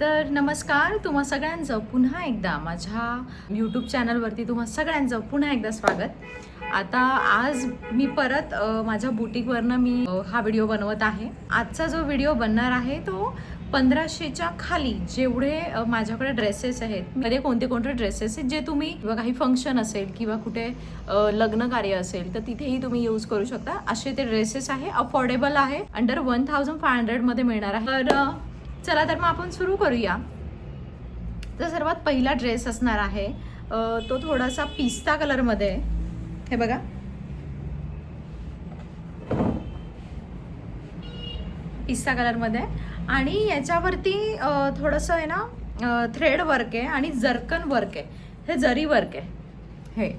तर नमस्कार, तुम्हा सगळ्यांचं पुन्हा एकदा माझ्या यूट्यूब चॅनलवरती तुम्हा सगळ्यांचं पुन्हा एकदा स्वागत. आता आज मी परत माझ्या बुटीकवरनं मी हा व्हिडिओ बनवत आहे. आजचा जो व्हिडिओ बनणार आहे तो 1500च्या खाली जेवढे माझ्याकडे ड्रेसेस आहेत, मध्ये कोणते कोणते ड्रेसेस आहेत जे तुम्ही काही फंक्शन असेल किंवा कुठे लग्न कार्य असेल तर तिथेही तुम्ही यूज करू शकता, असे ते ड्रेसेस आहे. अफोर्डेबल आहे, अंडर 1500 मध्ये मिळणार आहे. तर चला तर मग आपण सुरू करूया. तर सर्वात पहिला ड्रेस असणार आहे तो थोडासा पिस्ता कलरमध्ये. हे बघा, पिस्ता कलरमध्ये आणि याच्यावरती थोडंसं आहे ना थ्रेड वर्क आहे आणि जर्कन वर्क आहे. हे जरी वर्क आहे. हे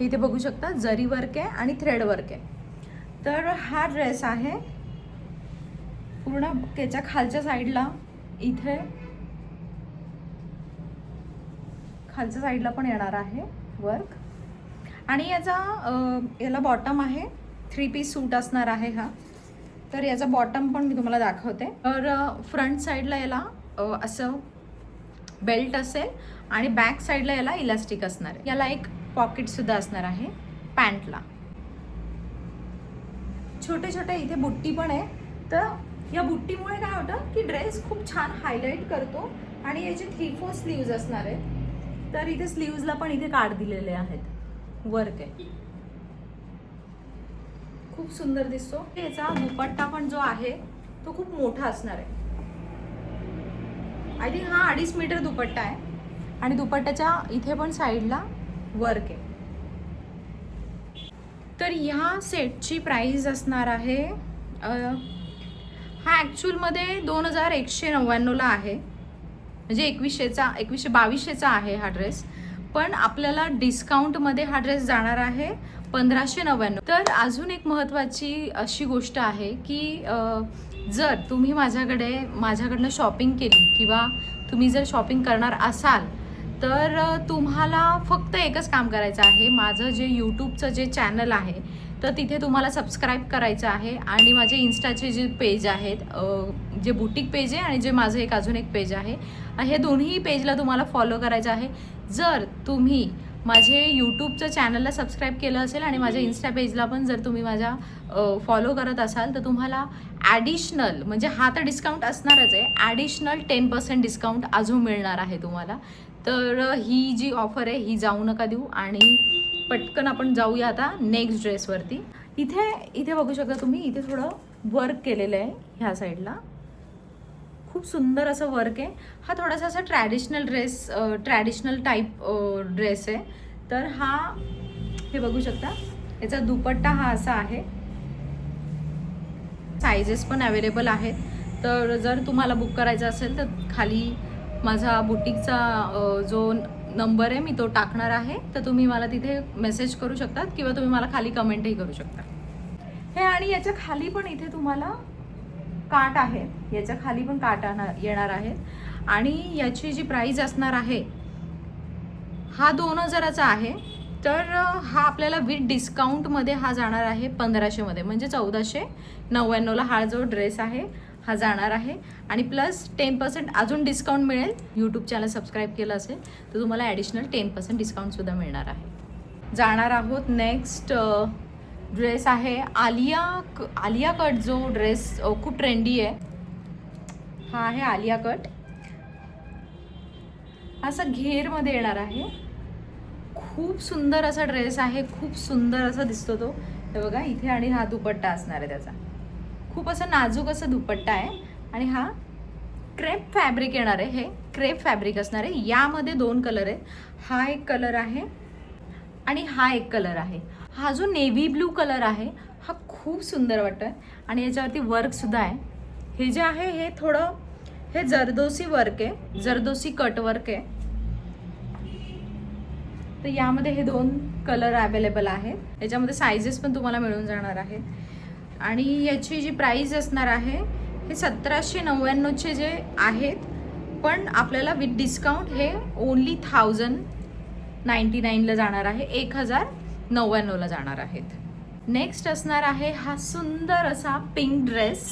इथे बघू शकता, जरी वर्क आहे आणि थ्रेड वर्क आहे. तर हा ड्रेस आहे पूर्ण त्याच्या खालच्या साईडला, इथे खालच्या साईडला पण येणार आहे वर्क. आणि याला बॉटम आहे, 3 पीस सूट असणार आहे हा. तर याचा बॉटम पण मी तुम्हाला दाखवते. तर फ्रंट साईडला याला असं बेल्ट असेल आणि बॅक साईडला याला इलास्टिक असणार आहे. याला एक पॉकेट सुद्धा असणार आहे पॅन्टला. छोटे छोटे इथे बुट्टी पण आहे. तर या बुट्टीमुळे काय होतं की ड्रेस खूप छान हायलाइट करतो. आणि याचे 3/4 स्लीव्ज असणार आहेत. तर इथे स्लीव्जला पण इथे कार्ड दिलेले आहेत, वर्क आहे, खूप सुंदर दिसतो. याचा दुपट्टा पण जो आहे तो खूप मोठा असणार आहे. आय थिंक हा 2.5 मीटर दुपट्टा आहे आणि दुपट्ट्याच्या इथे पण साईडला वर्क आहे. तर ह्या सेटची प्राइस असणार आहे हा ॲक्च्युअलमध्ये 2199ला आहे, म्हणजे 2100-2200चा आहे हा ड्रेस. पण आपल्याला डिस्काउंटमध्ये हा ड्रेस जाणार आहे 1599. तर अजून एक महत्त्वाची अशी गोष्ट आहे की जर तुम्ही माझ्याकडनं शॉपिंग केली किंवा तुम्ही जर शॉपिंग करणार असाल तर तुम्हाला फक्त एकच काम करायचं आहे. माझं जे यूट्यूबचं जे चॅनल आहे तर तिथे तुम्हाला सबस्क्राईब करायचं आहे आणि माझे इन्स्टाचे जे पेज आहेत, जे बुटीक पेज आहे आणि जे माझं अजून एक पेज आहे, हे दोन्ही पेजला तुम्हाला फॉलो करायचं आहे. जर तुम्ही माझे यूट्यूबचं चॅनलला सबस्क्राईब केलं असेल आणि माझ्या इन्स्टा पेजला पण जर तुम्ही माझ्या फॉलो करत असाल तर तुम्हाला ॲडिशनल, म्हणजे हा तर डिस्काउंट असणारच आहे, ॲडिशनल 10% डिस्काउंट अजून मिळणार आहे तुम्हाला. तर ही जी ऑफर आहे ही जाऊ नका देऊ आणि पटकन आपण जाऊया आता नेक्स्ट ड्रेसवरती. इथे बघू शकता तुम्ही, इथे थोडं वर्क केलेलं आहे ह्या साईडला, खूप सुंदर असं वर्क आहे. हा थोडासा असा ट्रॅडिशनल टाईप ड्रेस आहे. तर हा हे बघू शकता, याचा दुपट्टा हा असा आहे. सायझेस पण अवेलेबल आहेत. तर जर तुम्हाला बुक करायचं असेल तर खाली माझा बुटीकचा जो नंबर आहे मी तो टाकणार आहे, तर तुम्ही मला तिथे मेसेज करू शकतात किंवा तुम्ही मला खाली कमेंटही करू शकता. हे आणि याच्या खाली पण इथे तुम्हाला काट आहे, याच्या खाली पण काट येणार आहेत. आणि याची जी प्राइस असणार आहे हा 2000चा आहे. तर हा आपल्याला विथ डिस्काउंटमध्ये हा जाणार आहे 1500मध्ये, म्हणजे 1499ला हा जो ड्रेस आहे हा जाणार आहे. आणि प्लस 10% अजून डिस्काउंट मिळेल. यूट्यूब चॅनल सबस्क्राईब केलं असेल तर तुम्हाला ॲडिशनल 10% डिस्काउंटसुद्धा मिळणार आहे. जाणार आहोत नेक्स्ट ड्रेस आहे आलिया कट. जो ड्रेस खूप ट्रेंडी आहे, हा आहे आलिया कट. असा घेरमध्ये येणार आहे, खूप सुंदर असा ड्रेस आहे, खूप सुंदर असा दिसतो तो. हे बघा इथे, आणि हा दुपट्टा असणार आहे त्याचा, खूप असं नाजूक असं दुपट्टा आहे. आणि हा क्रेप फॅब्रिक येणार आहे, हे क्रेप फॅब्रिक असणार आहे. यामध्ये 2 कलर आहेत, हा एक कलर आहे आणि हा एक कलर आहे. हा जो नेव्ही ब्लू कलर आहे हा खूप सुंदर वाटतोय आणि याच्यावरती वर्कसुद्धा आहे. हे जे आहे हे थोडं जरदोसी वर्क आहे, जरदोसी कट वर्क आहे. तर यामध्ये हे 2 कलर अवेलेबल आहेत. याच्यामध्ये सायझेस पण तुम्हाला मिळून जाणार आहेत. आणि याची जी प्राइस असणार आहे हे 1799चे जे आहेत, पण आपल्याला विथ डिस्काउंट हे ओनली 1099ला जाणार आहे, 1099ला जाणार आहेत. नेक्स्ट असणार आहे हा सुंदर असा पिंक ड्रेस.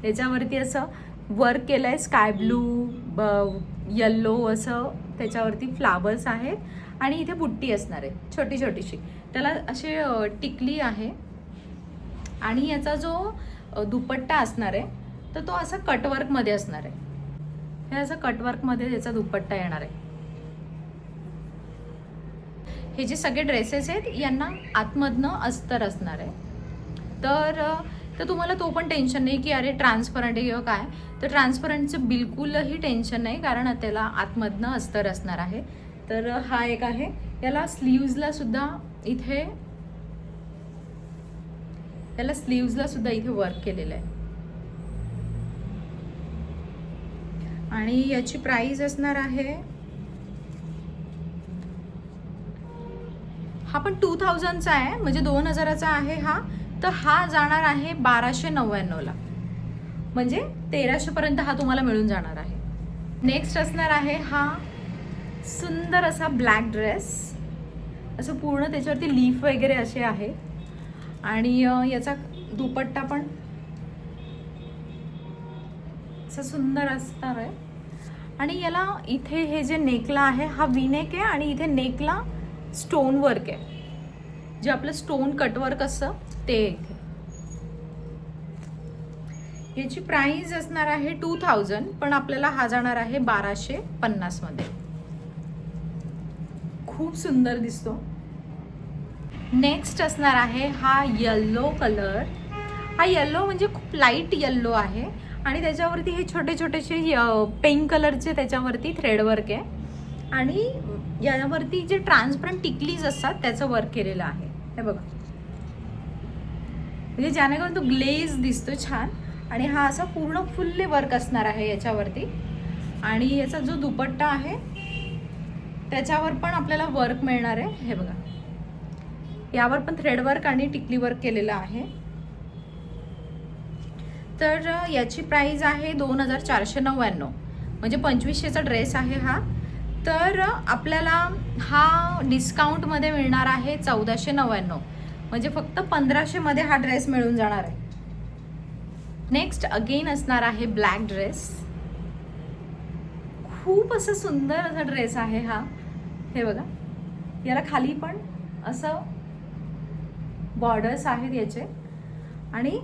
याच्यावरती असं वर्क केलं आहे स्काय ब्लू येल्लो असं, त्याच्यावरती फ्लावर्स आहेत आणि इथे बुट्टी असणार आहे छोटी छोटीशी, त्याला असे टिकली आहे. आणि याचा जो दुपट्टा असणार आहे तर तो असा कटवर्कमध्ये असणार आहे. हे असं कटवर्कमध्ये त्याचा दुपट्टा येणार आहे. हे जे सगळे ड्रेसेस आहेत यांना आतमधनं अस्तर असणार आहे. तर तुम्हाला तो पण टेन्शन नाही की अरे ट्रान्सपरंट आहे किंवा काय, तर ट्रान्सपरंटचं बिलकुलही टेन्शन नाही, कारण त्याला आतमधनं अस्तर असणार आहे. तर हा एक आहे. याला स्लीव्जला सुद्धा इथे इथे वर्क केलेलं आहे. आणि याची प्राइस असणार आहे, हा पण 2000चा आहे, म्हणजे 2000चा आहे हा. तर हा जाणार आहे 1299ला, म्हणजे 1300 पर्यंत हा तुम्हाला मिळून जाणार आहे. नेक्स्ट असणार आहे हा सुंदर असा ब्लॅक ड्रेस, असं पूर्ण त्याच्यावरती लीफ वगैरे असे आहे. आणि याचा दुपट्टा पण असं सुंदर असणार आहे. आणि याला इथे हे जे नेकला आहे हा वी-नेक आहे, आणि इथे नेकला स्टोन वर्क आहे, जे आपलं स्टोन कटवर्क असतं ते इथे. याची प्राइस असणार आहे 2000, पण आपल्याला हा जाणार आहे 1250 मध्ये. खूप सुंदर दिसतो. नेक्स्ट असणार आहे हा येल्लो कलर. हा येल्लो म्हणजे खूप लाईट येल्लो आहे, आणि त्याच्यावरती हे छोटे छोटेसे पिंक कलरचे त्याच्यावरती थ्रेडवर्क आहे. आणि यावरती जे ट्रान्सपरंट टिकलीज असतात त्याचं वर्क केलेलं आहे. हे बघा, म्हणजे ज्यानेकरून तो ग्लेज दिसतो छान. आणि हा असा पूर्ण फुल्ली वर्क असणार आहे याच्यावरती. आणि याचा जो दुपट्टा आहे त्याच्यावर पण आपल्याला वर्क मिळणार आहे. हे बघा, यावर पण थ्रेडवर्क आणि टिकली वर्क केलेलं आहे. तर याची प्राइस आहे 2499, म्हणजे 2500चा ड्रेस आहे हा. तर आपल्याला हा डिस्काउंटमध्ये मिळणार आहे 1499, म्हणजे फक्त 1500 मध्ये हा ड्रेस मिळून जाणार आहे. नेक्स्ट अगेन असणार आहे ब्लॅक ड्रेस. खूप असं सुंदर असा ड्रेस आहे हा. हे बघा, याला खाली पण असं बॉर्डर्स आहेत याचे, आणि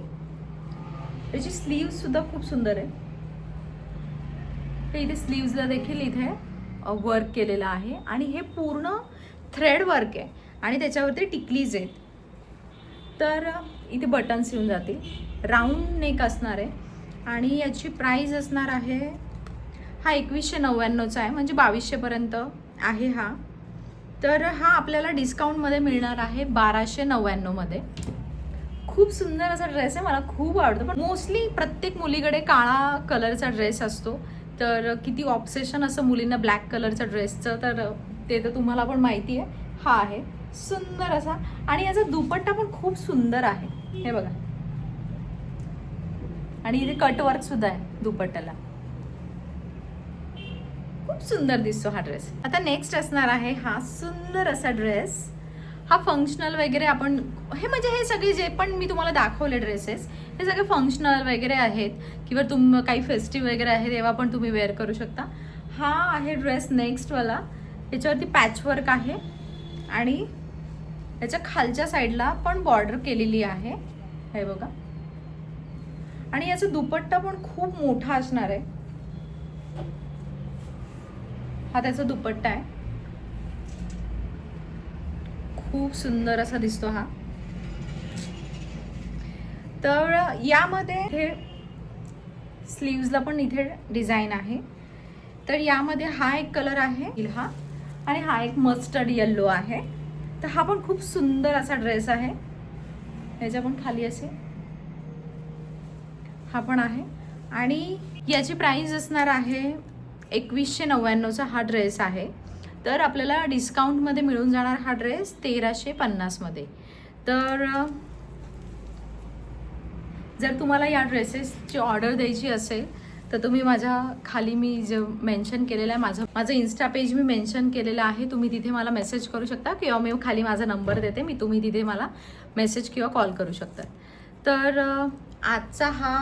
त्याची स्लीव्स सुद्धा खूप सुंदर आहे. इथे स्लीव्सला देखील इथे वर्क केलेलं आहे, आणि हे पूर्ण थ्रेड वर्क आहे, आणि त्याच्यावरती टिकलीज आहेत. तर इथे बटन्स येऊन जातील. राऊंड नेक असणार आहे, आणि याची प्राइस असणार आहे, हा 2199चा आहे, म्हणजे 2200 पर्यंत आहे हा. तर हा आपल्याला डिस्काउंटमध्ये मिळणार आहे 1299 मध्ये. खूप सुंदर असा ड्रेस आहे, मला खूप आवडतो. पण मोस्टली प्रत्येक मुलीकडे काळा कलरचा ड्रेस असतो, तर किती ऑब्सेशन असं मुलींना ब्लॅक कलरच्या ड्रेसचं, तर ते तर तुम्हाला पण माहिती आहे. हा आहे सुंदर असा, आणि याचा दुपट्टा पण खूप सुंदर आहे. हे बघा, आणि इथे कटवर्क सुद्धा आहे दुपट्ट्याला. खूप सुंदर दिसतो हा ड्रेस. आता नेक्स्ट असणार आहे हा सुंदर असा ड्रेस. हा फंक्शनल वगैरे आपण हे सगळे जे पण मी तुम्हाला दाखवले ड्रेसेस, हे सगळे फंक्शनल वगैरे आहेत, किंवा काही फेस्टिव्ह वगैरे आहे तेव्हा पण तुम्ही वेअर करू शकता. हा आहे ड्रेस नेक्स्टवाला. याच्यावरती पॅचवर्क आहे, आणि याच्या खालच्या साईडला पण बॉर्डर केलेली आहे. हे बघा, आणि याचा दुपट्टा पण खूप मोठा असणार आहे. हा त्याचा दुपट्टा आहे. खूप सुंदर असा दिसतो हा. तर यामध्ये हे स्लीव्सला पण इथे डिझाईन आहे. तर यामध्ये हा एक कलर आहे हा, आणि हा एक मस्टर्ड येल्लो आहे. तर हा पण खूप सुंदर असा ड्रेस आहे. याच्या पण खाली असे हा पण आहे, आणि याची प्राइस असणार आहे 2199चा हा ड्रेस आहे. तर आपल्याला डिस्काउंटमध्ये मिळून जाणार हा ड्रेस 1350 मध्ये. तर जर तुम्हाला या ड्रेसेसची ऑर्डर द्यायची असेल तर तुम्ही माझ्या खाली मी जे मेन्शन केलेलं आहे, माझं इन्स्टा पेज मी मेन्शन केलेलं आहे, तुम्ही तिथे मला मेसेज करू शकता, किंवा मी खाली माझा नंबर देते, तुम्ही तिथे मला मेसेज किंवा कॉल करू शकता. तर आजचा हा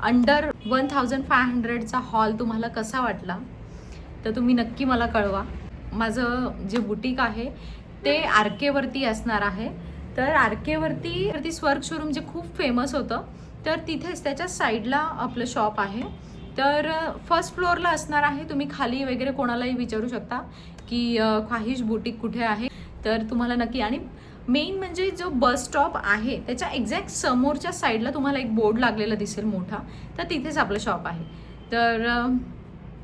अंडर 1500चा हॉल तुम्हाला कसा वाटला तर तुम्ही नक्की मला कळवा. माझं जे बुटीक आहे ते आरकेवरती असणार आहे. तर आरकेवरती स्वर्ग शोरूम जे खूप फेमस होतं तर तिथेच त्याच्या साईडला आपलं शॉप आहे. तर फर्स्ट फ्लोअरला असणार आहे. तुम्ही खाली वगैरे कोणालाही विचारू शकता की ख्वाहिश बुटीक कुठे आहे. तर तुम्हाला नक्की, आणि मेन म्हणजे जो बस स्टॉप आहे त्याच्या एक्झॅक्ट समोरच्या साईडला तुम्हाला एक बोर्ड लागलेला दिसेल मोठा, तर तिथेच आपलं शॉप आहे. तर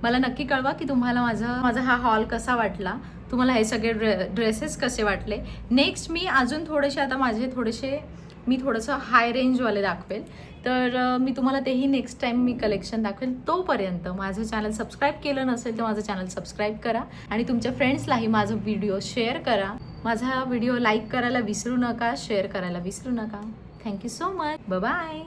मला नक्की कळवा की तुम्हाला माझा हा हॉल कसा वाटला, तुम्हाला हे सगळे ड्रेसेस कसे वाटले. नेक्स्ट मी अजून थोडेसे आता मी थोडंसं हाय रेंजवाले दाखवेल. तर मी तुम्हाला तेही नेक्स्ट टाइम मी कलेक्शन दाखवेल. तोपर्यंत माझं चॅनल सबस्क्राईब केलं नसेल तर माझं चॅनल सबस्क्राईब करा आणि तुमच्या फ्रेंड्सलाही माझं व्हिडिओ शेअर करा. माझा व्हिडिओ लाईक करायला विसरू नका, शेअर करायला विसरू नका. Thank you so much. बाय.